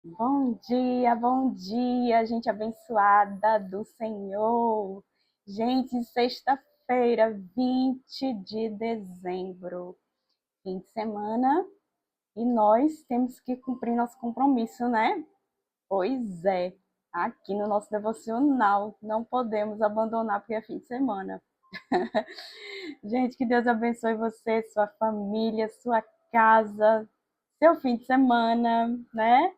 Bom dia, gente abençoada do Senhor. Gente, sexta-feira, 20 de dezembro, fim de semana, e nós temos que cumprir nosso compromisso, né? Pois é, aqui no nosso devocional, não podemos abandonar porque é fim de semana. Gente, que Deus abençoe você, sua família, sua casa, seu fim de semana, né?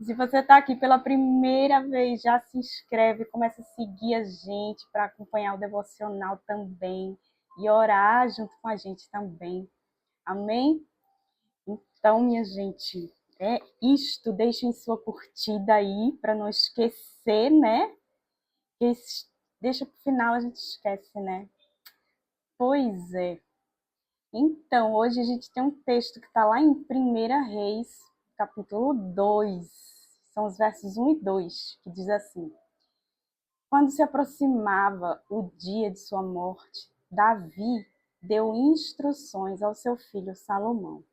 Se você está aqui pela primeira vez, já se inscreve, começa a seguir a gente para acompanhar o devocional também e orar junto com a gente também. Amém? Então, minha gente, é isto. Deixem sua curtida aí para não esquecer, né? Deixa para o final, a gente esquece, né? Pois é. Então, hoje a gente tem um texto que está lá em 1 Reis, capítulo 2. São os versos 1 e 2, que diz assim: Quando se aproximava o dia de sua morte, Davi deu instruções ao seu filho Salomão: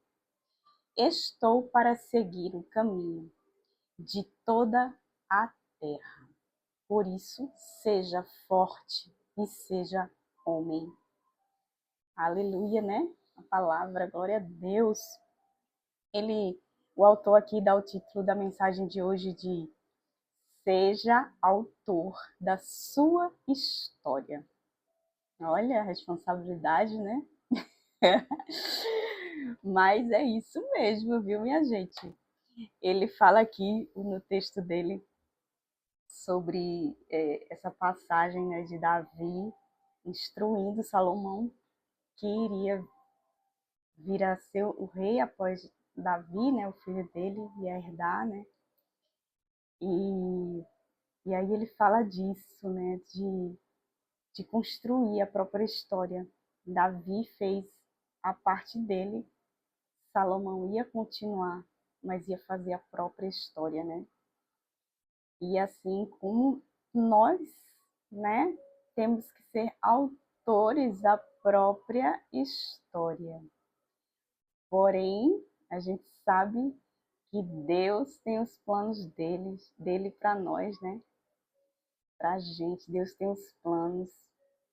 Estou para seguir o caminho de toda a terra. Por isso, seja forte e seja homem. Aleluia, né? A palavra, glória a Deus. O autor aqui dá o título da mensagem de hoje de Seja autor da sua história. Olha a responsabilidade, né? Mas é isso mesmo, viu, minha gente? Ele fala aqui no texto dele sobre essa passagem, né, de Davi instruindo Salomão que iria vir a ser o rei após Davi, né, o filho dele, ia herdar, né? E, e aí ele fala disso, né, de construir a própria história. Davi fez a parte dele, Salomão ia continuar, mas ia fazer a própria história, né? E assim como nós, né, temos que ser autores da própria história. Porém, a gente sabe que Deus tem os planos dele para nós, né? Para a gente, Deus tem os planos.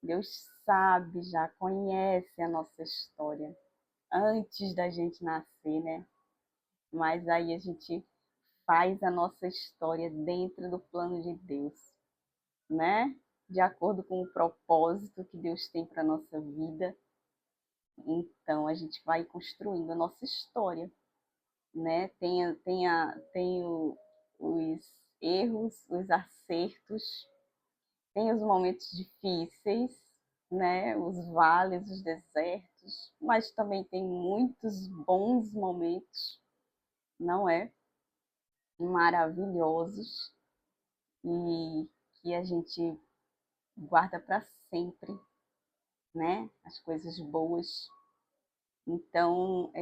Deus sabe, já conhece a nossa história antes da gente nascer, né? Mas aí a gente faz a nossa história dentro do plano de Deus, né? De acordo com o propósito que Deus tem para a nossa vida. Então a gente vai construindo a nossa história, né? Os erros, os acertos, tem os momentos difíceis, né? Os vales, os desertos, mas também tem muitos bons momentos, não é? Maravilhosos e que a gente guarda para sempre, né? As coisas boas. Então,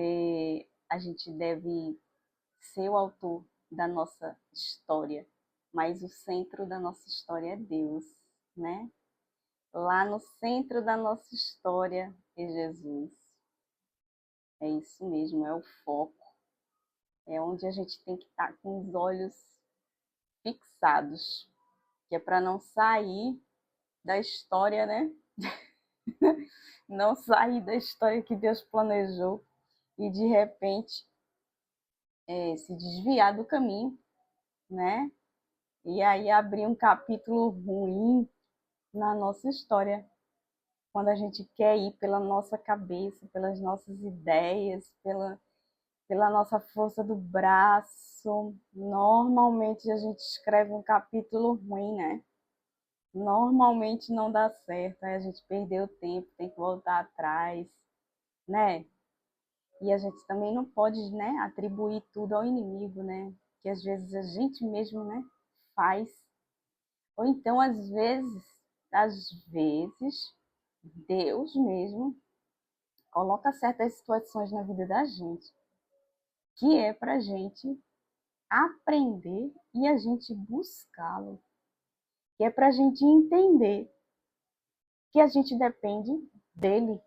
a gente deve ser o autor da nossa história, mas o centro da nossa história é Deus, né? Lá no centro da nossa história é Jesus. É isso mesmo, é o foco. É onde a gente tem que estar com os olhos fixados, que é para não sair da história, né? Não sair da história que Deus planejou e de repente se desviar do caminho, né? E aí abrir um capítulo ruim na nossa história, quando a gente quer ir pela nossa cabeça, pelas nossas ideias, pela nossa força do braço. Normalmente a gente escreve um capítulo ruim, né? Normalmente não dá certo, aí a gente perdeu o tempo, tem que voltar atrás, né? E a gente também não pode, né, atribuir tudo ao inimigo, né? Que às vezes a gente mesmo, né, faz. Ou então, às vezes, Deus mesmo coloca certas situações na vida da gente, que é para a gente aprender e a gente buscá-lo, que é para a gente entender que a gente depende dele.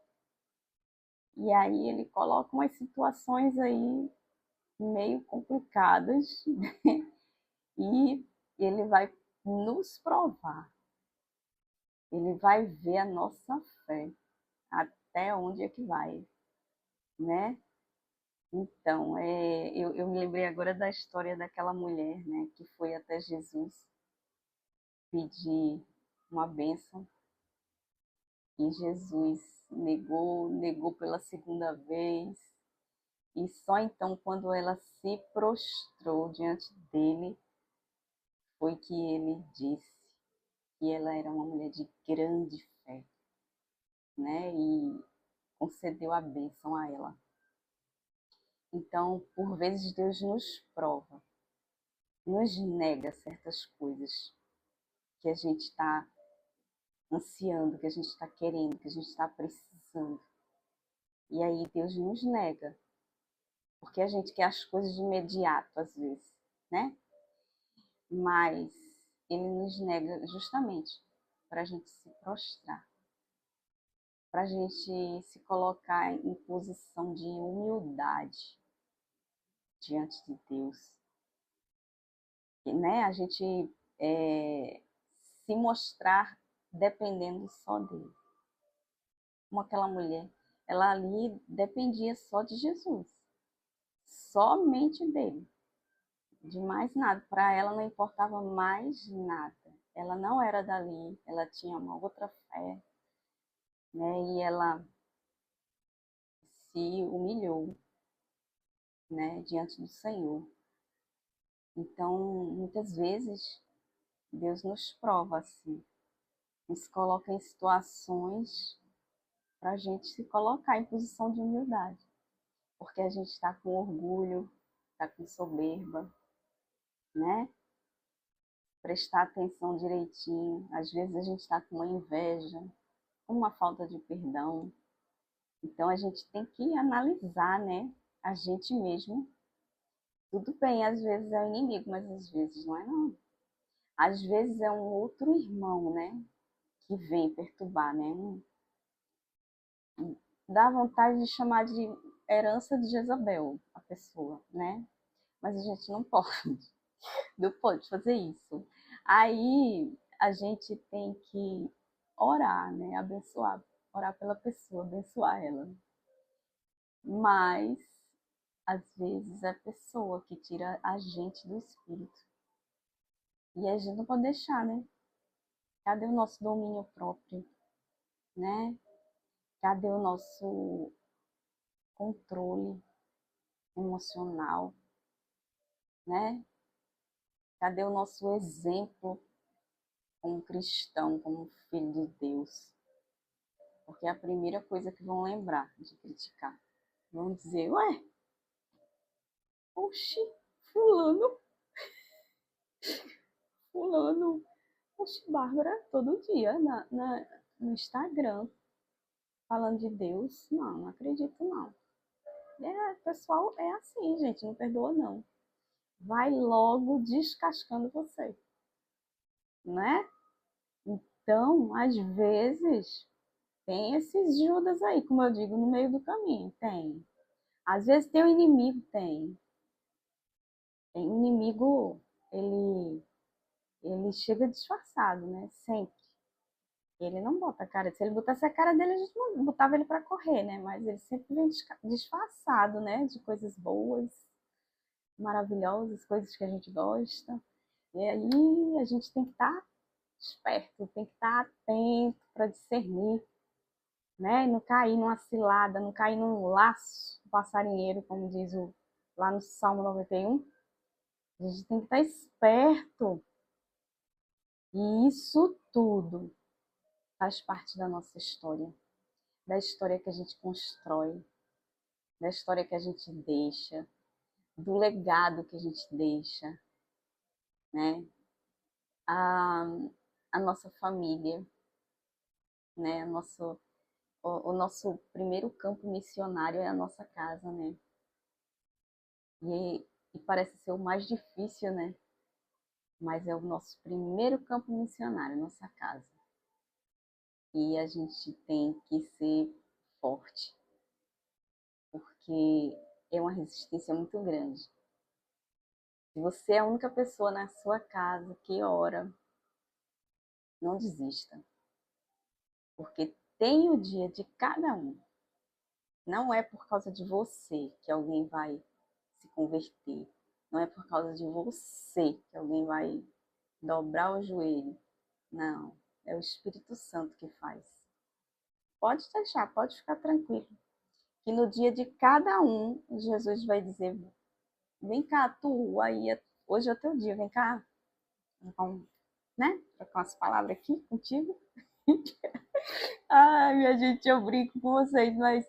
E aí ele coloca umas situações aí meio complicadas E ele vai nos provar, ele vai ver a nossa fé, até onde é que vai, né? Então, eu me lembrei agora da história daquela mulher, né, que foi até Jesus pedir uma bênção e Jesus negou pela segunda vez. E só então, quando ela se prostrou diante dele, foi que ele disse que ela era uma mulher de grande fé, né? E concedeu a bênção a ela. Então, por vezes, Deus nos prova, nos nega certas coisas que a gente está ansiando, que a gente está querendo, que a gente está precisando. E aí Deus nos nega, porque a gente quer as coisas de imediato, às vezes, né? Mas Ele nos nega justamente para a gente se prostrar, para a gente se colocar em posição de humildade diante de Deus, e, né? A gente se mostrar dependendo só dele. Como aquela mulher, ela ali dependia só de Jesus, somente dele, de mais nada. Para ela não importava mais nada. Ela não era dali, ela tinha uma outra fé, né? E ela se humilhou, né, diante do Senhor. Então, muitas vezes, Deus nos prova assim, nos coloca em situações para a gente se colocar em posição de humildade, porque a gente está com orgulho, está com soberba, né? Prestar atenção direitinho. Às vezes a gente está com uma inveja, uma falta de perdão. Então a gente tem que analisar, né? A gente mesmo. Tudo bem, às vezes é o inimigo, mas às vezes não é não. Às vezes é um outro irmão, né? Que vem perturbar, né? Dá vontade de chamar de herança de Jezabel a pessoa, né? Mas a gente não pode, não pode fazer isso. Aí a gente tem que orar, né? Abençoar, orar pela pessoa, abençoar ela. Mas às vezes é a pessoa que tira a gente do espírito. E a gente não pode deixar, né? Cadê o nosso domínio próprio, né? Cadê o nosso controle emocional, né? Cadê o nosso exemplo como cristão, como filho de Deus? Porque é a primeira coisa que vão lembrar de criticar. Vão dizer, ué, oxi, fulano, fulano, oxi, Bárbara, todo dia no Instagram, falando de Deus. Não, não acredito não. Pessoal, é assim, gente, não perdoa não. Vai logo descascando você, né? Então, às vezes, tem esses Judas aí, como eu digo, no meio do caminho, tem. Às vezes tem o inimigo, tem. Tem o inimigo, ele chega disfarçado, né? Sempre. Ele não bota a cara. Se ele botasse a cara dele, a gente não botava ele para correr, né? Mas ele sempre vem disfarçado, né? De coisas boas, maravilhosas, coisas que a gente gosta. E aí a gente tem que estar esperto, tem que estar atento para discernir, né? Não cair numa cilada, não cair num laço passarinheiro, como diz lá no Salmo 91. A gente tem que estar esperto. E isso tudo faz parte da nossa história, da história que a gente constrói, da história que a gente deixa, do legado que a gente deixa, né? A, a nossa família, né? O nosso primeiro campo missionário é a nossa casa, né? E parece ser o mais difícil, né? Mas é o nosso primeiro campo missionário, nossa casa. E a gente tem que ser forte, porque é uma resistência muito grande. Se você é a única pessoa na sua casa que ora, não desista, porque tem o dia de cada um. Não é por causa de você que alguém vai se converter. Não é por causa de você que alguém vai dobrar o joelho. Não, é o Espírito Santo que faz. Pode deixar, pode ficar tranquilo. Que no dia de cada um, Jesus vai dizer: vem cá, tu, aí, hoje é o teu dia, vem cá. Vamos, né? Trocar umas palavras aqui contigo. Ai, minha gente, eu brinco com vocês, mas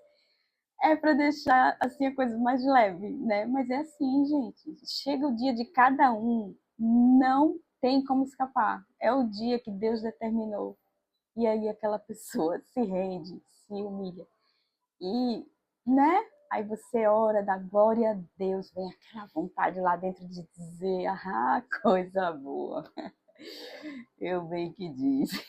é para deixar assim a coisa mais leve, né? Mas é assim, gente. Chega o dia de cada um, não tem como escapar. É o dia que Deus determinou. E aí aquela pessoa se rende, se humilha. E, né? Aí você ora, dá glória a Deus, vem aquela vontade lá dentro de dizer: ah, coisa boa. Eu bem que disse.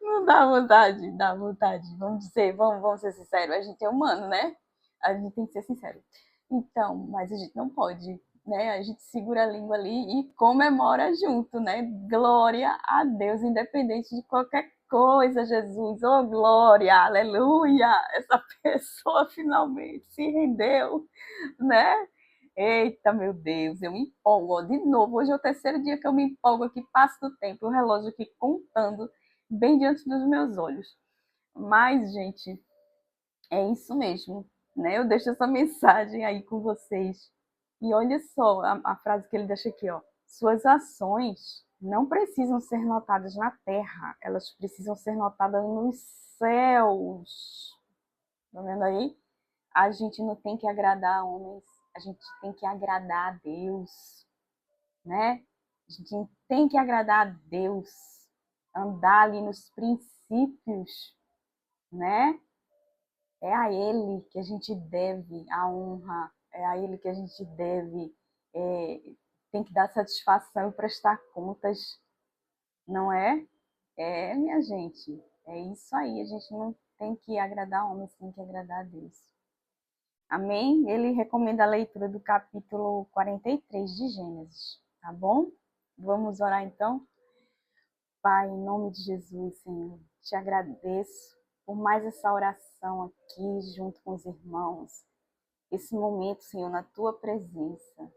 Não dá vontade, dá vontade. Vamos dizer, vamos ser sinceros, a gente é humano, né? A gente tem que ser sincero. Então, mas a gente não pode, né? A gente segura a língua ali e comemora junto, né? Glória a Deus, independente de qualquer coisa, Jesus. Oh, glória, aleluia! Essa pessoa finalmente se rendeu, né? Eita, meu Deus, eu me empolgo de novo. Hoje é o terceiro dia que eu me empolgo aqui, passo do tempo, o relógio aqui contando bem diante dos meus olhos. Mas, gente, é isso mesmo, né? Eu deixo essa mensagem aí com vocês. E olha só a frase que ele deixa aqui, ó. Suas ações não precisam ser notadas na terra, elas precisam ser notadas nos céus. Tá vendo aí? A gente não tem que agradar homens, a gente tem que agradar a Deus, né? A gente tem que agradar a Deus, andar ali nos princípios, né? É a Ele que a gente deve a honra, é a Ele que a gente deve, tem que dar satisfação e prestar contas, não é? É, minha gente, é isso aí, a gente não tem que agradar homens, tem que agradar a Deus. Amém? Ele recomenda a leitura do capítulo 43 de Gênesis, tá bom? Vamos orar então? Pai, em nome de Jesus, Senhor, te agradeço por mais essa oração aqui junto com os irmãos, esse momento, Senhor, na tua presença.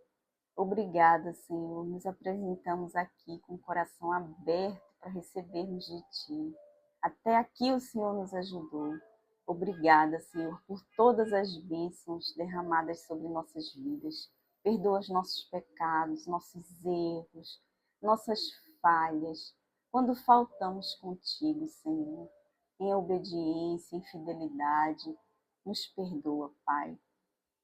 Obrigada, Senhor, nos apresentamos aqui com o coração aberto para recebermos de ti. Até aqui o Senhor nos ajudou. Obrigada, Senhor, por todas as bênçãos derramadas sobre nossas vidas. Perdoa os nossos pecados, nossos erros, nossas falhas, quando faltamos contigo, Senhor, em obediência, em fidelidade. Nos perdoa, Pai,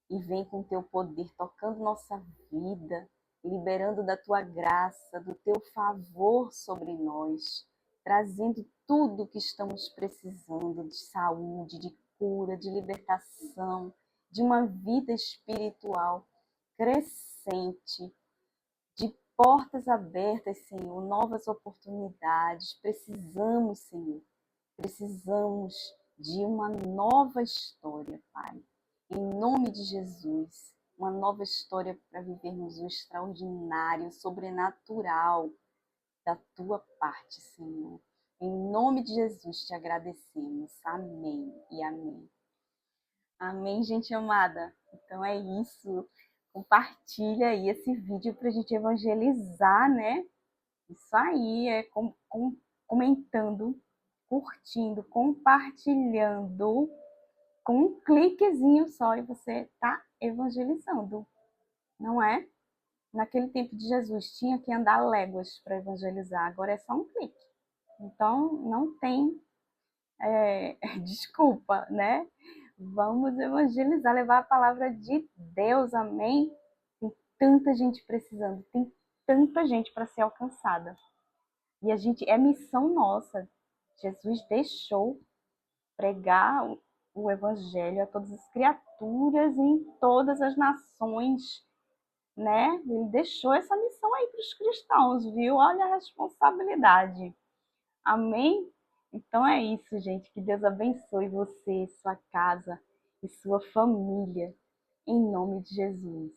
e vem com teu poder tocando nossa vida, liberando da tua graça, do teu favor sobre nós, trazendo tudo o que estamos precisando de saúde, de cura, de libertação, de uma vida espiritual crescente, de portas abertas, Senhor, novas oportunidades. Precisamos, Senhor, precisamos de uma nova história, Pai. Em nome de Jesus, uma nova história para vivermos o extraordinário, o sobrenatural da tua parte, Senhor. Em nome de Jesus te agradecemos. Amém e amém. Amém, gente amada. Então é isso. Compartilha aí esse vídeo para a gente evangelizar, né? Isso aí, comentando, curtindo, compartilhando, com um cliquezinho só e você está evangelizando, não é? Naquele tempo de Jesus tinha que andar léguas para evangelizar, agora é só um clique. Então não tem desculpa, né? Vamos evangelizar, levar a palavra de Deus, amém? Tem tanta gente precisando, tem tanta gente para ser alcançada. E a gente, é missão nossa. Jesus deixou pregar o evangelho a todas as criaturas em todas as nações, né? Ele deixou essa missão aí para os cristãos, viu? Olha a responsabilidade. Amém? Então é isso, gente. Que Deus abençoe você, sua casa e sua família, em nome de Jesus.